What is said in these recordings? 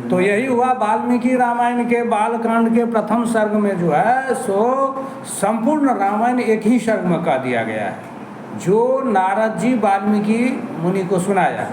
तो यही हुआ वाल्मीकि रामायण के बालकांड के प्रथम सर्ग में जो है सो संपूर्ण रामायण एक ही सर्ग में कह दिया गया है, जो नारद जी वाल्मीकि मुनि को सुनाया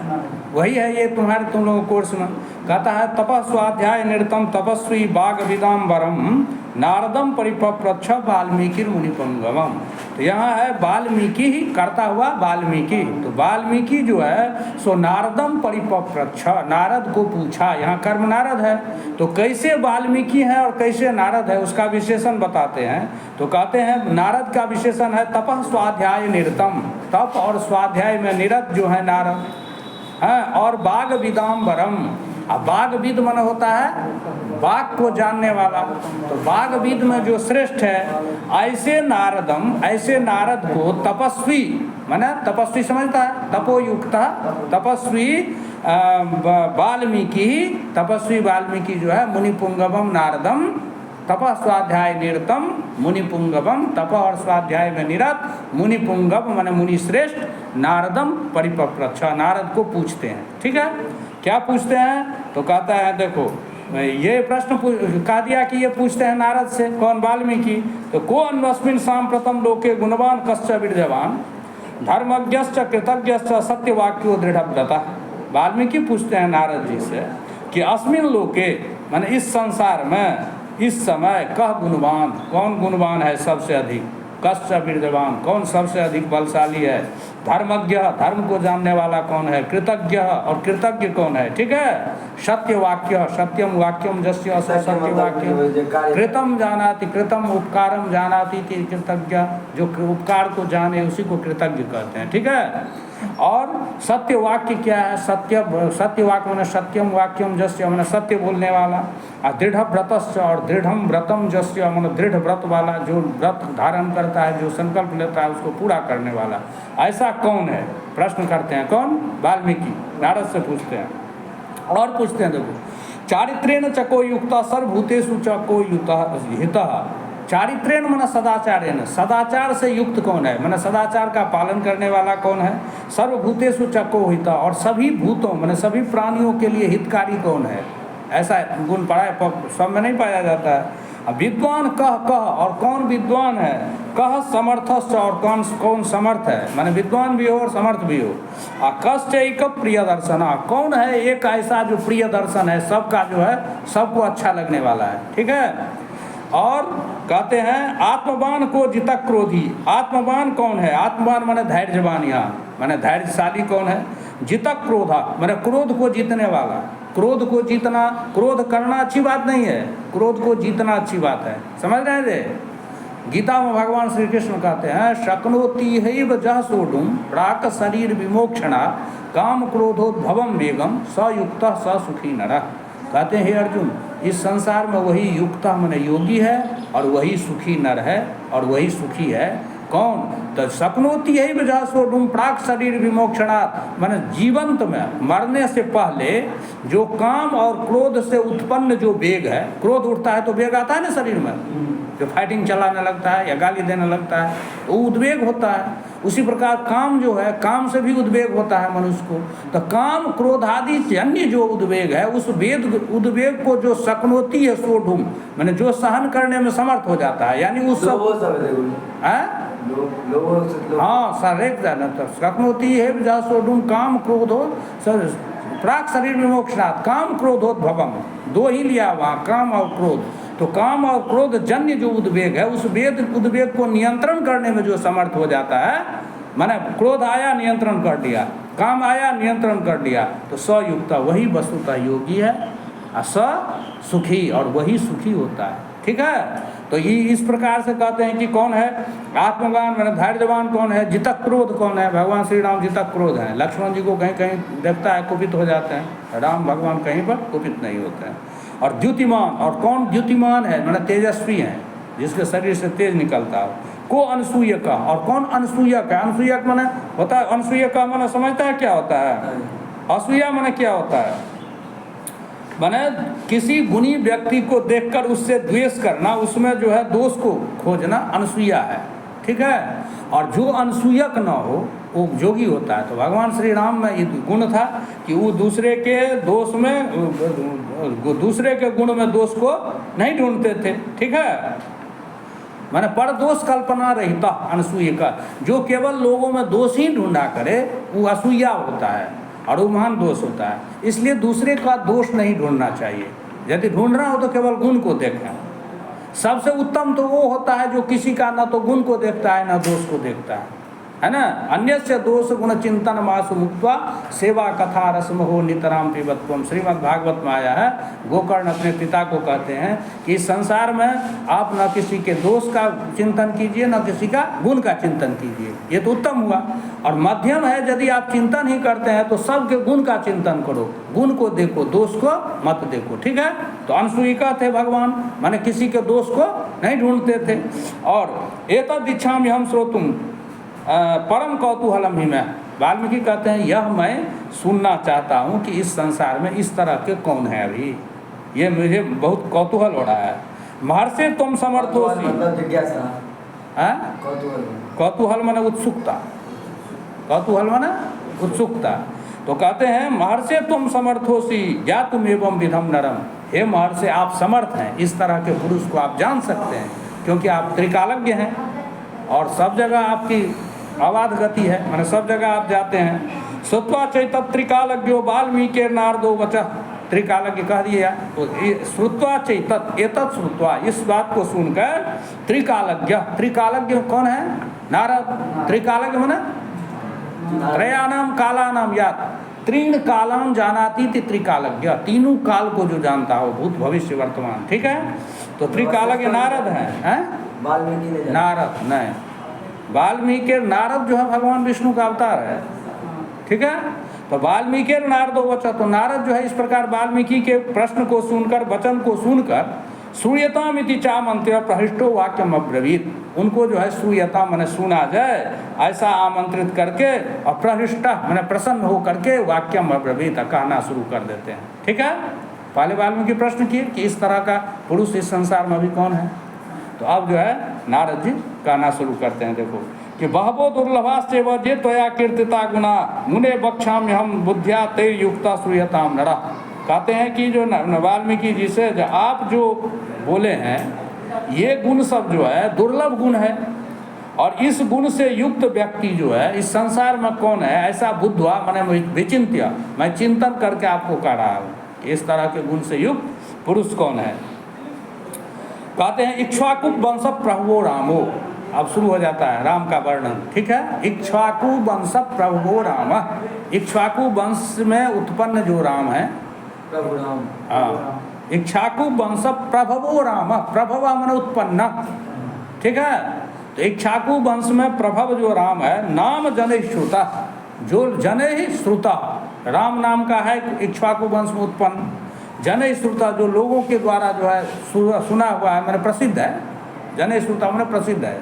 वही है। ये तुम लोगों कोर्स में कहता है तपः स्वाध्याय निरतम तपस्वी बागविदाम्बरम नारदम परिपप्रच्छ वाल्मीकि मुनिपुंगवम। तो यहाँ है वाल्मीकि ही करता हुआ वाल्मीकि, तो वाल्मीकि जो है सो नारदम परिपप्रच्छ, नारद को पूछा, यहाँ कर्म नारद है। तो कैसे वाल्मीकि है और कैसे नारद है उसका विशेषण बताते हैं। तो कहते हैं नारद का विशेषण है तपः स्वाध्याय निरतम, तप और स्वाध्याय में निरत जो है नारद है, और बागविदाम्बरम। अब बागविद मन होता है बाग को जानने वाला, तो बागविद में जो श्रेष्ठ है ऐसे नारदम, ऐसे नारद को तपस्वी माने तपस्वी समझता है, तपोयुक्त तपस्वी वाल्मीकि, तपस्वी वाल्मीकि जो है मुनिपुंगवम नारदम तपः स्वाध्याय निरतम मुनिपुंगवम, तप और स्वाध्याय में निरत मुनिपुंगव माने मुनि श्रेष्ठ नारदम परिपप्रच्छ, नारद को पूछते हैं। ठीक है, क्या पूछते हैं तो कहता है देखो ये प्रश्न कह दिया कि ये पूछते हैं नारद से, कौन वाल्मीकि। तो को अन्वस्मिन् सांप्रतम लोके गुणवान कश्च विद्यवान धर्मज्ञश्च कृतज्ञश्च सत्यवाक्यो दृढ़व्रतः। वाल्मीकि पूछते हैं नारद जी से कि अस्मिन् लोके माने इस संसार में इस समय कह गुणवान, कौन गुणवान है सबसे अधिक, कश्च विद्यवान कौन सबसे अधिक बलशाली है, धर्मज्ञ धर्म को जानने वाला कौन है, कृतज्ञ और कृतज्ञ कौन है। ठीक है, सत्यवाक्य सत्यम वाक्यम जस्य सत्यवाक्यम कृतम जानाति कृतम उपकारम जानाति कृतज्ञ, जो उपकार को जाने उसी को कृतज्ञ कहते हैं। ठीक है, और सत्य वाक्य क्या है, सत्य वाक्य मैंने सत्यम वाक्यम जस्य मैंने सत्य बोलने वाला, और दृढ़ व्रतस्य और दृढ़म व्रतम जस्य मैंने दृढ़ व्रत वाला, जो व्रत धारण करता है, जो संकल्प लेता है उसको पूरा करने वाला, ऐसा कौन है प्रश्न करते हैं। कौन? वाल्मीकि नारद से पूछते हैं। और पूछते हैं देखो चारित्रेण चको युक्ता सर्वभूतेषु चको हितः, चारित्रेण मन सदाचारेण, सदाचार से युक्त कौन है, मन सदाचार का पालन करने वाला कौन है, सर्वभूतेषु चको हिता और सभी भूतों मन सभी प्राणियों के लिए हितकारी कौन है, ऐसा गुण पढ़ा है, सब में नहीं पाया जाता है। विद्वान कह और कौन विद्वान है, कह समर्थस्य और कौन समर्थ है, माने विद्वान भी हो और समर्थ भी हो। कश्च एक प्रिय दर्शन, कौन है एक ऐसा जो प्रिय दर्शन है, सबका जो है सबको अच्छा लगने वाला है। ठीक है, और कहते हैं आत्मवान को जितक क्रोधी, आत्मवान कौन है, आत्मवान माने धैर्यवान, यहाँ माने धैर्यशाली कौन है, जितक क्रोधा माने क्रोध को जीतने वाला, क्रोध को जीतना, क्रोध करना अच्छी बात नहीं है, क्रोध को जीतना अच्छी बात है, समझ रहे हैं। गीता में भगवान श्री कृष्ण कहते हैं शक्नोति हैव जह सोढुम प्राक शरीर विमोक्षणा काम क्रोधोद्भवम वेगम स युक्त स सुखी नरः। कहते हैं हे अर्जुन, इस संसार में वही युक्त माने योगी है और वही सुखी नर है और वही सुखी है। कौन? तो शक्नोति है वजह सोढुम प्राक शरीर विमोक्षणात्, माने जीवंत में मरने से पहले जो काम और क्रोध से उत्पन्न जो वेग है, क्रोध उठता है तो वेग आता है ना शरीर में, जो फाइटिंग चलाने लगता है या गाली देने लगता है तो उद्वेग होता है। उसी प्रकार काम जो है, काम से भी उद्वेग होता है मनुष्य को। तो काम क्रोध आदि जन्य जो उद्वेग है, उस उद्वेग को जो शक्नोति है सोढुम माने जो सहन करने में समर्थ हो जाता है, यानी उस सब हाँ सरेक जाना तो शक्नोति है जहाँ सोढुम काम क्रोधो प्राक शरीर विमोक्षणात् काम क्रोधोद्भवम, दो ही लिया वहाँ काम और क्रोध। तो काम और क्रोध जन्य जो उद्वेग है, उस उद्वेग को नियंत्रण करने में जो समर्थ हो जाता है, माने क्रोध आया नियंत्रण कर दिया, काम आया नियंत्रण कर दिया, तो सयुक्ता वही वस्तुतः योगी है, स सुखी और वही सुखी होता है। ठीक है, तो ये इस प्रकार से कहते हैं कि कौन है आत्मवान माने धैर्यवान कौन है, जितक क्रोध कौन है, भगवान श्री राम जितक क्रोध है। लक्ष्मण जी को कहीं कहीं देखता है कुपित हो जाते हैं, राम भगवान कहीं पर कुपित नहीं होते हैं। और द्युतिमान, और कौन द्युतिमान है माने तेजस्वी है, जिसके शरीर से तेज निकलता है। को अनसूयक, और कौन अनसूयक है, अनसूयक माने होता है, अनसूयक का माने समझता है क्या होता है, असूया माने क्या होता है, माने किसी गुणी व्यक्ति को देखकर उससे द्वेष करना, उसमें जो है दोष को खोजना अनसूया है। ठीक है, और जो अनसूयक न हो वो योगी होता है। तो भगवान श्री राम में ये गुण था कि वो दूसरे के दोष में दूसरे के गुण में दोष को नहीं ढूंढते थे। ठीक है, माने पर दोष कल्पना रहता अनसूय का, जो केवल लोगों में दोष ही ढूंढा करे वो असूया होता है और वो महान दोष होता है। इसलिए दूसरे का दोष नहीं ढूंढना चाहिए, यदि ढूंढना हो तो केवल गुण को देखें। सबसे उत्तम तो वो होता है जो किसी का न तो गुण को देखता है न दोष को देखता है ना। अन्यस्य दोष गुण चिंतन मासु मुक्त्वा सेवा कथा रसमहो नितराम पिबत्वम। श्रीमद् भागवत में आया है, गोकर्ण अपने पिता को कहते हैं कि इस संसार में आप न किसी के दोष का चिंतन कीजिए न किसी का गुण का चिंतन कीजिए, ये तो उत्तम हुआ। और मध्यम है, यदि आप चिंतन ही करते हैं तो सबके गुण का चिंतन करो, गुण को देखो, दोष को मत देखो। ठीक है, तो अनसूयिका थे भगवान, माने किसी के दोष को नहीं ढूंढते थे। और एतद् इच्छामि हम श्रोतुम परम कौतूहलम ही मैं, वाल्मीकि कहते हैं यह मैं सुनना चाहता हूँ कि इस संसार में इस तरह के कौन है, अभी ये मुझे बहुत कौतूहल हो रहा है। महर्षि तुम समर्थोसी, मतलब जिज्ञासा, कौतूहल माने उत्सुकता, कौतूहल माने उत्सुकता। तो कहते हैं महर्षि तुम समर्थोसी ज्ञातुम एवं विधम नरम। हे महर्षि, आप समर्थ हैं, इस तरह के पुरुष को आप जान सकते हैं क्योंकि आप त्रिकालज्ञ हैं और सब जगह आपकी अबाध गति है, माने सब जगह आप जाते हैं। श्रुत्वा चैतत त्रिकालज्ञो वाल्मीकि नारदो वचः, त्रिकालज्ञ कह दिया। तो श्रुत्वा चैतत, एतत् श्रुत्वा, इस बात को सुनकर त्रिकालज्ञ, त्रिकालज्ञ कौन है? नारद। त्रिकालज्ञ माने त्रयाणाम कालानाम यात, त्रीण कालाम जानाति थी त्रिकालज्ञ, तीनों काल को जो जानता हो, भूत भविष्य वर्तमान। ठीक है, तो त्रिकालज्ञ नारद हैं। वाल्मीकि नारद नहीं, वाल्मीकि नारद जो है भगवान विष्णु का अवतार है। ठीक है, तो वाल्मीकि नारदो वचः, तो नारद जो है इस प्रकार वाल्मीकि के प्रश्न को सुनकर, वचन को सुनकर श्रूयताम इति चामन्त्र्य प्रहिष्टो वाक्यम अब्रवीत, उनको जो है श्रूयता माने सुना जाए ऐसा आमंत्रित करके और प्रहिष्ट माने प्रसन्न हो करके वाक्यम अब्रवीत कहना शुरू कर देते हैं। ठीक है, पहले वाल्मीकि प्रश्न किए कि इस तरह का पुरुष इस संसार में अभी कौन है, तो अब जो है नारद जी कहना शुरू करते हैं। देखो कि बहवो दुर्लभाश्चैव जे त्वया कीर्तिता गुणा मुने बक्षाम्य हम बुद्ध्या ते युक्ता श्रूयताम नरा। कहते हैं कि जो वाल्मीकि जी से जो आप जो बोले हैं ये गुण सब जो है दुर्लभ गुण है, और इस गुण से युक्त व्यक्ति जो है इस संसार में कौन है, ऐसा बुद्धवा मैंने विचिंत्य, मैं चिंतन करके आपको कह रहा हूँ इस तरह के गुण से युक्त पुरुष कौन है। कहते हैं इक्ष्वाकु वंश प्रभुवो रामो, अब शुरू हो जाता है राम का वर्णन। ठीक है, इक्ष्वाकु वंश प्रभुवो राम, इक्ष्वाकु वंश में उत्पन्न जो राम है प्रभु राम। हाँ, इक्ष्वाकु वंश प्रभवो राम, प्रभव माने उत्पन्न। ठीक है, तो इक्ष्वाकु वंश में प्रभव जो राम है, नाम जने श्रुता, जो जने ही श्रुता, राम नाम का है इक्ष्वाकु वंश में उत्पन्न। जने श्रुता जो लोगों के द्वारा जो है सुना हुआ है, मैंने प्रसिद्ध है, जने श्रुता मैंने प्रसिद्ध है।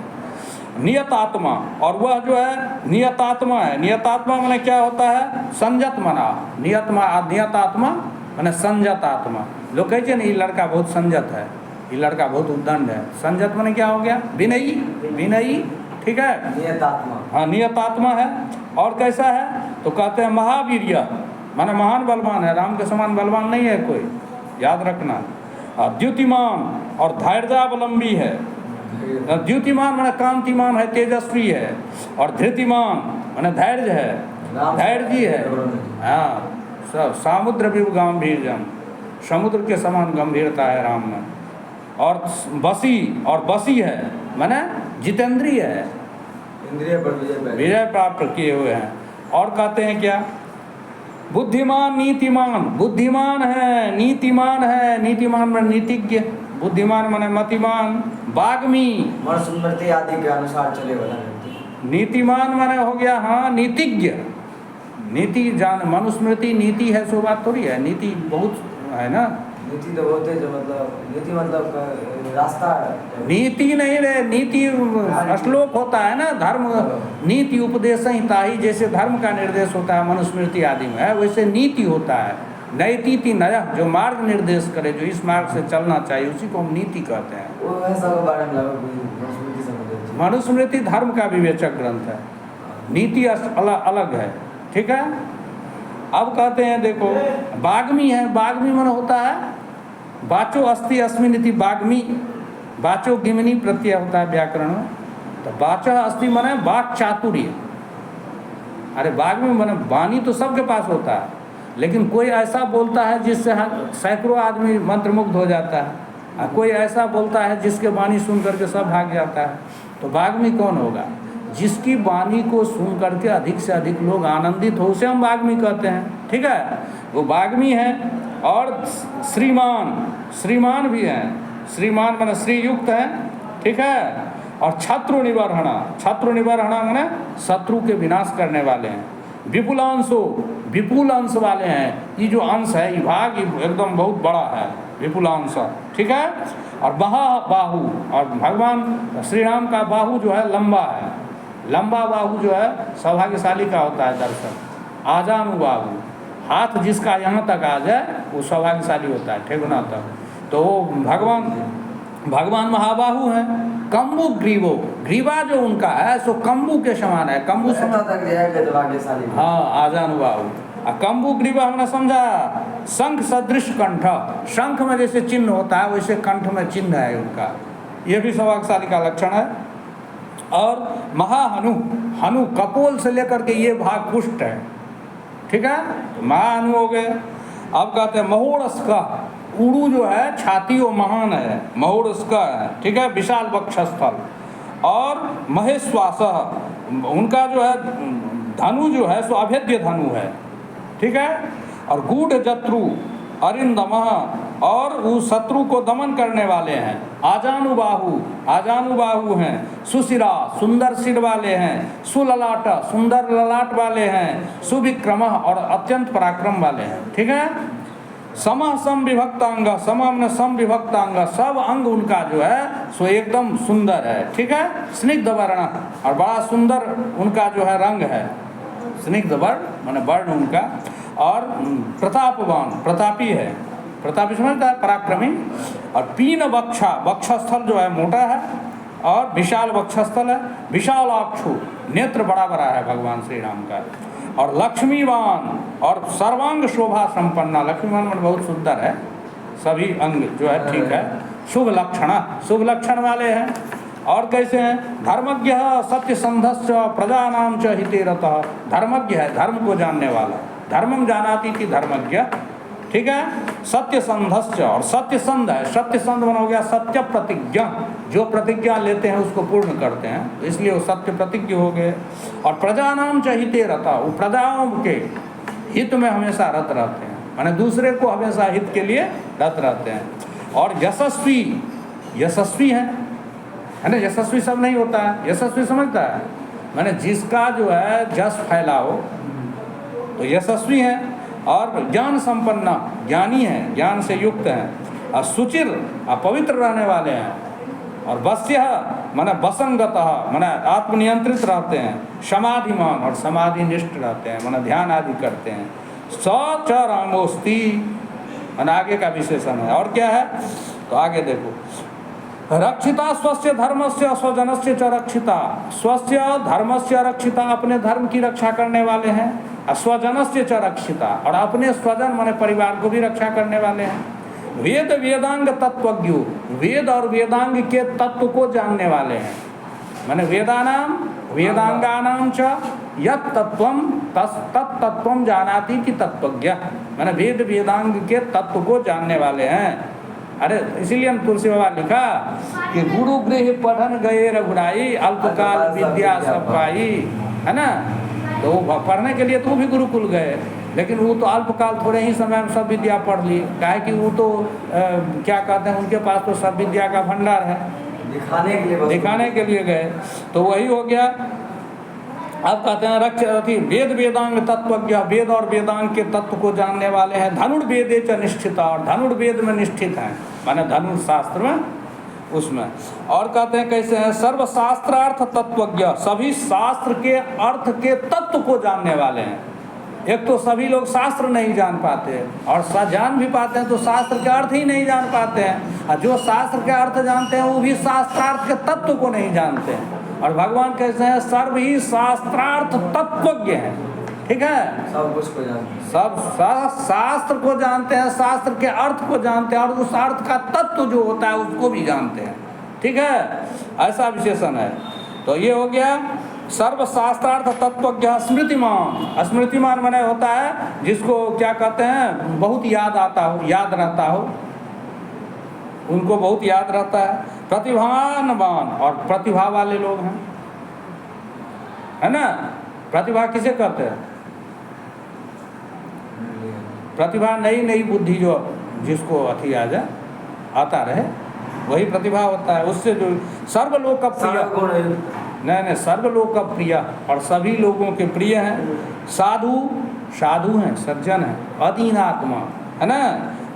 नियतात्मा, और वह जो है नियतात्मा है। नियतात्मा मैंने क्या होता है? संजत मना, नियतात्मा मैंने संजत आत्मा। लोग कहते हैं ना ये लड़का बहुत संजत है, ये लड़का बहुत उद्दंड है। संजत मैंने क्या हो गया? विनयी, विनयी। ठीक है, नियतात्मा, हाँ नियतात्मा है। और कैसा है तो कहते हैं महावीर्य, माने महान बलवान है, राम के समान बलवान नहीं है कोई, याद रखना। द्युतिमान और धैर्यावलंबी है। द्युतिमान माने कांतिमान है, तेजस्वी है। और धृतिमान माने धैर्य है, धैर्य है। हाँ, समुद्र भी गंभीरजन, समुद्र के समान गंभीरता है राम में। और बसी, और बसी है माने जितेंद्रिय है, इंद्रिय पर विजय प्राप्त किए हुए हैं। और कहते हैं क्या? बुद्धिमान नीतिमान, बुद्धिमान है, नीतिमान है, नीतिमान में नीतिज्ञ, बुद्धिमान माने मतिमान, वाग्मी, मनुस्मृति आदि के अनुसार चले वाला नीतिमान माने हो गया हाँ नीतिज्ञ, नीति जान, मनुस्मृति नीति है सो बात थोड़ी है, नीति बहुत है ना। नीति तो बहुत है, जो मतलब नीति मतलब रास्ता है। नीति नहीं रे, नीति श्लोक होता है ना, धर्म नीति उपदेश ताही, जैसे धर्म का निर्देश होता है मनुस्मृति आदि में है, वैसे नीति होता है। नैतिति नय, जो मार्ग निर्देश करे, जो इस मार्ग से चलना चाहिए, उसी को हम नीति कहते हैं। मनुस्मृति धर्म का विवेचक ग्रंथ है, नीति अलग है। ठीक है, अब कहते हैं देखो वाग्मी है, वाग्मी मन होता है वाचो अस्ति अस्मिन इति वाग्मी, वाचो गिमनी प्रत्यय होता है व्याकरण में। तो वाचा अस्ति माने वाक चातुर्य। अरे वाग्मी माने वाणी तो सबके पास होता है, लेकिन कोई ऐसा बोलता है जिससे सैकड़ों आदमी मंत्रमुग्ध हो जाता है, और कोई ऐसा बोलता है जिसके वाणी सुन करके सब भाग जाता है। तो वाग्मी कौन होगा? जिसकी वाणी को सुन करके अधिक से अधिक लोग आनंदित हो, उसे हम वाग्मी कहते हैं। ठीक है, वो वाग्मी है। और श्रीमान, श्रीमान भी हैं, श्रीमान माने श्रीयुक्त हैं। ठीक है, और छत्रु निबर्हणा, छत्रु निबर्हणा माने शत्रु के विनाश करने वाले हैं। विपुलांशो, विपुल अंश वाले हैं। ये जो अंश है, ये भाग एकदम बहुत बड़ा है, विपुलांश। ठीक है, और महाबाहु, और भगवान श्री राम का बाहु जो है लंबा है, लंबा बाहु जो है सौभाग्यशाली का होता है दर्शन। आजानुबाहु, हाथ जिसका यहाँ तक आ जाए वो सौभाग्यशाली होता है, ठेगुना तक। तो वो भगवान महाबाहु हैं। कम्बु ग्रीवो, ग्रीवा जो उनका है सो कम्बु के समान है। कम्बु भाग्यशाली, हाँ, आजानुबाहु। कम्बु ग्रीवा हमने समझा। शंख सदृश कंठ, शंख में जैसे चिन्ह होता है वैसे कंठ में चिन्ह है उनका, ये भी सौभाग्यशाली का लक्षण है। और महाहनु, हनु कपोल से लेकर के ये भाग पुष्ट है। ठीक है, तो महाहनु हो गए। अब कहते हैं महोरस्का, उड़ू जो है छाती वो महान है, महोरस्का है। ठीक है, विशाल वक्षस्थल। और महेश्वास, उनका जो है धनु जो है सो अभेद्य धनु है। ठीक है, और गूढ़ जत्रु अरिंदम, और वो शत्रु को दमन करने वाले हैं। आजानुबाहु, आजानुबाहु हैं। सुशिरा, सुंदर सिर वाले हैं। सुललाट, सुंदर ललाट वाले हैं। सुविक्रम, और अत्यंत पराक्रम वाले हैं। ठीक है, सम सम विभक्तांग, सम सम विभक्तांग, सब अंग उनका जो है सो एकदम सुंदर है। ठीक है, स्निग्ध वर्ण, और बड़ा सुंदर उनका जो है रंग है। स्निग्ध वर्ण माने वर्ण उनका। और प्रतापवान, प्रतापी है, प्रतापी समझता है, पराक्रमी। और पीन वक्षा, वक्षस्थल जो है मोटा है, और विशाल वक्षस्थल है। विशालाक्षु, नेत्र बड़ा बड़ा है भगवान श्री राम का। और लक्ष्मीवान, और सर्वांग शोभा संपन्ना, लक्ष्मीवान मतलब बहुत सुंदर है, सभी अंग जो है ठीक है। शुभ लक्षण, शुभ लक्षण वाले हैं। और कैसे हैं? धर्मज्ञ सत्यसंधश्च प्रजानां च हिते रतः, धर्मज्ञ है, धर्म को जानने वाला। धर्मम जानाति कि धर्मज्ञ। ठीक है, सत्यसंधश्च, और सत्यसंध है, सत्यसंध बन हो गया सत्य प्रतिज्ञा, जो प्रतिज्ञा लेते हैं उसको पूर्ण करते हैं, इसलिए वो सत्य प्रतिज्ञ हो गए। और प्रजानां च हिते रतः, वो प्रजाओं के हित में हमेशा रत रहते हैं, माने दूसरे को हमेशा हित के लिए रत रहते हैं। और यशस्वी, यशस्वी है ना, यशस्वी सब नहीं होता है, यशस्वी समझता है, माने जिसका जो है जस फैला हो तो यशस्वी है। और ज्ञान संपन्न, ज्ञानी है, ज्ञान से युक्त हैं। और सुचिर, पवित्र रहने वाले हैं। और वश्य माने वसंगत, माने आत्मनियंत्रित रहते हैं। समाधिमान, और समाधि निष्ठ रहते हैं, माने ध्यान आदि करते हैं। स च रामोस्ति, माने आगे का विशेषण है। और क्या है तो आगे देखो, रक्षिता स्वस्य धर्मस्य स्वजनस्य च रक्षिता, स्वस्य धर्मस्य रक्षिता, अपने धर्म की रक्षा करने वाले हैं। स्वजनस्य च रक्षिता, और अपने स्वजन माने परिवार को भी रक्षा करने वाले हैं। वेद वेदांग तत्वज्ञ, वेद और वेदांग के तत्व को जानने वाले हैं, माने वेदानाम वेदांगानाम च यत् तत्वम तत्तत्वम जानाति कि तत्वज्ञ, माने वेद वेदांग के तत्व को जानने वाले हैं। अरे इसीलिए हम तुलसी बाबा लिखा कि गुरु गृह पढ़न गए रघुराई, अल्पकाल विद्या सब पाई, है ना। तो वो पढ़ने के लिए तो भी गुरुकुल गए, लेकिन वो तो अल्पकाल थोड़े ही समय में सब विद्या पढ़ ली, काहे कि वो तो क्या कहते हैं, उनके पास तो सब विद्या का भंडार है, दिखाने के लिए गए। तो वही हो गया। अब कहते हैं रक्षति वेद वेदांग तत्वज्ञ, वेद और वेदांग के तत्व को जानने वाले हैं। धनुर्वेदे च निष्ठिता, और धनुर्वेद में निष्ठित हैं, माने धनुर्शास्त्र में उसमें। और कहते हैं कैसे हैं, सर्वशास्त्रार्थ तत्वज्ञ, सभी शास्त्र के अर्थ के तत्व को जानने वाले हैं। एक तो सभी लोग शास्त्र नहीं जान पाते, और जान भी पाते हैं तो शास्त्र के अर्थ ही नहीं जान पाते हैं। और जो शास्त्र के अर्थ जानते हैं वो भी शास्त्रार्थ के तत्व को नहीं जानते हैं। और भगवान कैसे हैं, सर्व ही शास्त्रार्थ तत्वज्ञ हैं। ठीक है, सब कुछ को जानते हैं। सब शास्त्र को जानते हैं, शास्त्र के अर्थ को जानते हैं, और उस अर्थ का तत्व जो होता है उसको भी जानते हैं। ठीक है, ऐसा विशेषण है। तो ये हो गया सर्वशास्त्रार्थ तत्वज्ञ स्मृतिमान। स्मृतिमान माने होता है जिसको क्या कहते हैं, बहुत याद आता हो, याद रहता हो, उनको बहुत याद रहता है। प्रतिभावान, और प्रतिभा वाले लोग हैं, है ना। प्रतिभा किसे कहते हैं? प्रतिभा नई नई बुद्धि जो जिसको अथी आ जाए, आता रहे, वही प्रतिभा होता है। उससे जो सर्वलोक का प्रिय, नहीं सर्वलोक का प्रिय और सभी लोगों के प्रिय हैं। साधु, साधु हैं, सज्जन हैं। अदीन आत्मा है ना,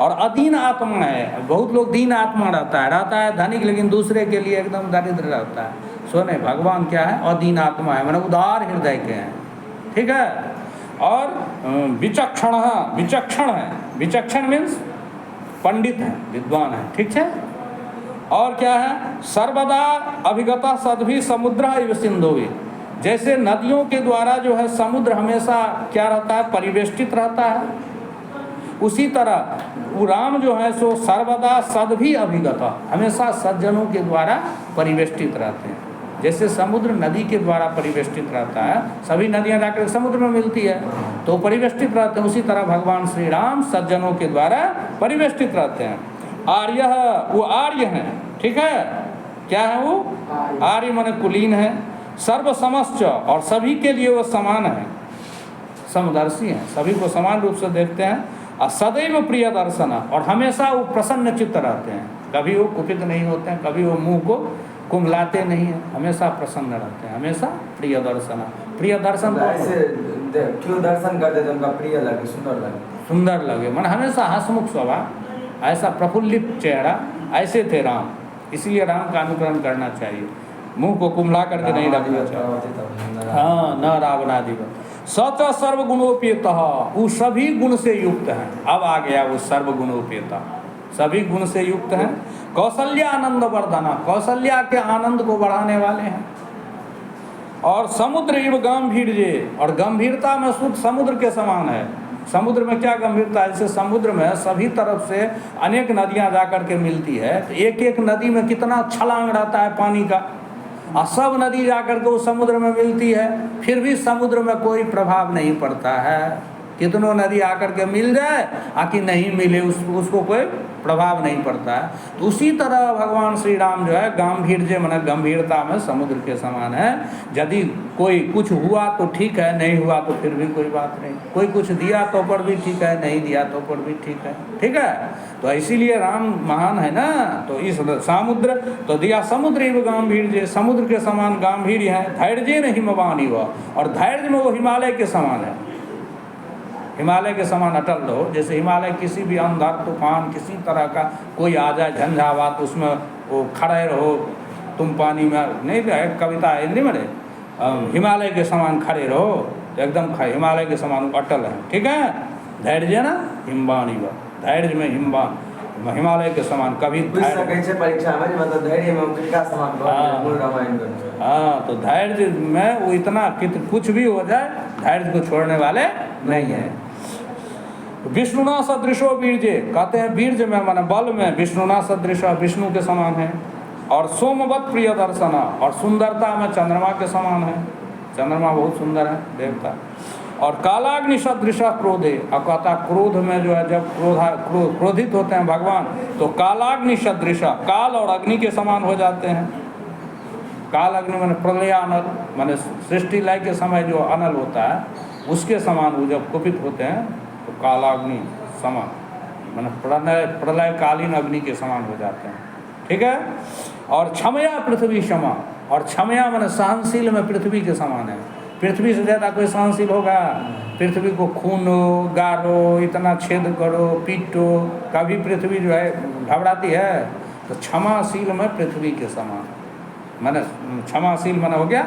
और अदीन आत्मा है। बहुत लोग दीन आत्मा रहता है धनिक, लेकिन दूसरे के लिए एकदम दरिद्र रहता है। सुने, भगवान क्या है? अदीन आत्मा है, मतलब उदार हृदय के हैं। ठीक है, और विचक्षण, विचक्षण है। विचक्षण मीन्स पंडित है, विद्वान है। ठीक है, और क्या है? सर्वदा अभिगता सद्भि समुद्र इव सिंधुवि। जैसे नदियों के द्वारा जो है समुद्र हमेशा क्या रहता है? परिवेष्टित रहता है। उसी तरह वो राम जो है सो सर्वदा सद्भि अभिगता, हमेशा सज्जनों के द्वारा परिवेष्टित रहते हैं। जैसे समुद्र नदी के द्वारा परिवेष्टित रहता है, सभी नदियाँ जाकर समुद्र में मिलती है तो परिवेष्टित रहते हैं। उसी तरह भगवान श्री राम सज्जनों के द्वारा परिवेष्टित रहते हैं। आर्य, वो आर्य हैं। ठीक है, क्या है वो? आर्य माने कुलीन है। सर्व समश्च, और सभी के लिए वो समान है, समदर्शी हैं, सभी को समान रूप से देखते हैं। और सदैव प्रिय दर्शन, और हमेशा वो प्रसन्न चित्त रहते हैं। कभी वो कुपित नहीं होते हैं, कभी वो मुंह को कुम्हलाते नहीं हैं, हमेशा प्रसन्न रहते हैं, हमेशा प्रिय दर्शन। प्रिय दर्शन ऐसे क्यों दर्शन करते थे? उनका प्रिय लगे, सुंदर लगे, सुंदर लगे, मन हमेशा हंसमुख स्वभाव, ऐसा प्रफुल्लित चेहरा, ऐसे थे राम। इसलिए राम का अनुकरण करना चाहिए, मुंह को कुम्हला करके नहीं रखना चाहिए। हाँ, न रावणादिवत। सच सर्वगुणोपेत, वो सभी गुण से युक्त हैं। अब आ गया वो सर्वगुणोपेता, सभी गुण से युक्त हैं। कौशल्या आनंद वर्धना, कौशल्या के आनंद को बढ़ाने वाले हैं। और समुद्र इव गंभीर्ये, और गंभीरता में शुद्ध समुद्र के समान है। समुद्र में क्या गंभीरता है? जैसे समुद्र में सभी तरफ से अनेक नदियां जाकर के मिलती है, तो एक एक नदी में कितना छलांग रहता है पानी का, और सब नदी जाकर के उस समुद्र में मिलती है, फिर भी समुद्र में कोई प्रभाव नहीं पड़ता है। कितनों नदी आकर के मिल जाए आकि नहीं मिले, उसको कोई प्रभाव नहीं पड़ता है। तो उसी तरह भगवान श्री राम जो है गांभीर्य माने गंभीरता में समुद्र के समान है। यदि कोई कुछ हुआ तो ठीक है, नहीं हुआ तो फिर भी कोई बात नहीं। कोई कुछ दिया तो पर भी ठीक है, नहीं दिया तो पर भी ठीक है। ठीक है, तो इसीलिए राम महान है ना। तो इस समुद्र तो दिया, समुद्र ही वो गंभीर्य, समुद्र के समान गंभीर है। धैर्य न हिमवानी हुआ, और धैर्य में वो हिमालय के समान है, हिमालय के समान अटल रहो। जैसे हिमालय किसी भी अंधर तूफान किसी तरह का कोई आ जाए झंझावात, उसमें वो खड़े रहो तुम पानी में। नहीं कविता है हिंदी में, हिमालय के समान खड़े रहो, तो एकदम हिमालय के समान अटल है। ठीक है, धैर्य ना हिमवानी व, धैर्य में हिमालय के समान कभी परीक्षा में मतलब धैर्य में क्या समान। हाँ, तो धैर्य में वो इतना कुछ भी हो जाए धैर्य को छोड़ने वाले नहीं है। विष्णुना सदृशो वीर्य, कहते हैं वीर्य में माने बल में विष्णुना सदृश, विष्णु के समान है। और सोमवत प्रिय दर्शना, और सुंदरता में चंद्रमा के समान है। चंद्रमा बहुत सुंदर है देवता। और कालाग्नि सदृश क्रोधे, और कहता क्रोध में जो है जब क्रोधित होते हैं भगवान तो कालाग्नि सदृश, काल और अग्नि के समान हो जाते हैं। काल अग्नि माने प्रलय अनल, माने सृष्टि लय के समय जो अनल होता है उसके समान वो जब कुपित होते हैं तो कालाग्नि समान, माने प्रलयकालीन अग्नि के समान हो जाते हैं। ठीक है, और क्षमया पृथ्वी क्षमा, और क्षमया माने सहनशील में पृथ्वी के समान है। पृथ्वी से ज़्यादा कोई सहनशील होगा? पृथ्वी को खूनो, गाड़ो, इतना छेद करो, पीटो, कभी पृथ्वी जो है घबराती है? तो क्षमाशील में पृथ्वी के समान, माने क्षमाशील माने हो गया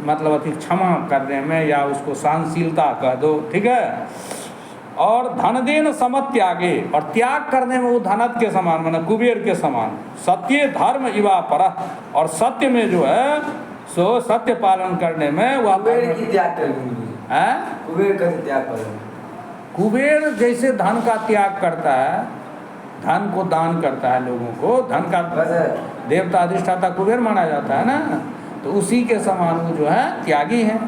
मतलब अति क्षमा करने में, या उसको सहनशीलता कह दो। ठीक है, और धनदेन समत्यागे, और त्याग करने में वो धनत के समान माने कुबेर के समान। सत्य धर्म इवा पर, और सत्य में जो है सो सत्य पालन करने में वह कुबेर की त्याग करेंगे। है? कुबेर कैसे त्याग करें? कुबेर जैसे धन का त्याग करता है, धन को दान करता है लोगों को, धन का वैसे देवता अधिष्ठाता कुबेर माना जाता है ना, तो उसी के समान वो जो है त्यागी है।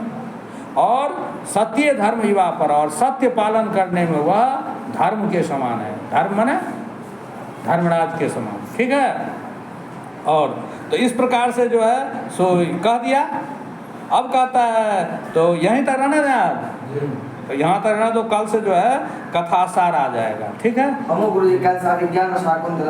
और सत्य धर्म युवा पर, और सत्य पालन करने में वह धर्म के समान है। धर्म माने धर्मराज के समान, ठीक है। और तो इस प्रकार से जो है सो कह दिया। अब कहता है तो यहीं तक रहना है आज, तो यहाँ तक रहना, तो कल से जो है कथा सार आ जाएगा, ठीक है। हम गुरु जी कल सारी ज्ञान शाकुंतलम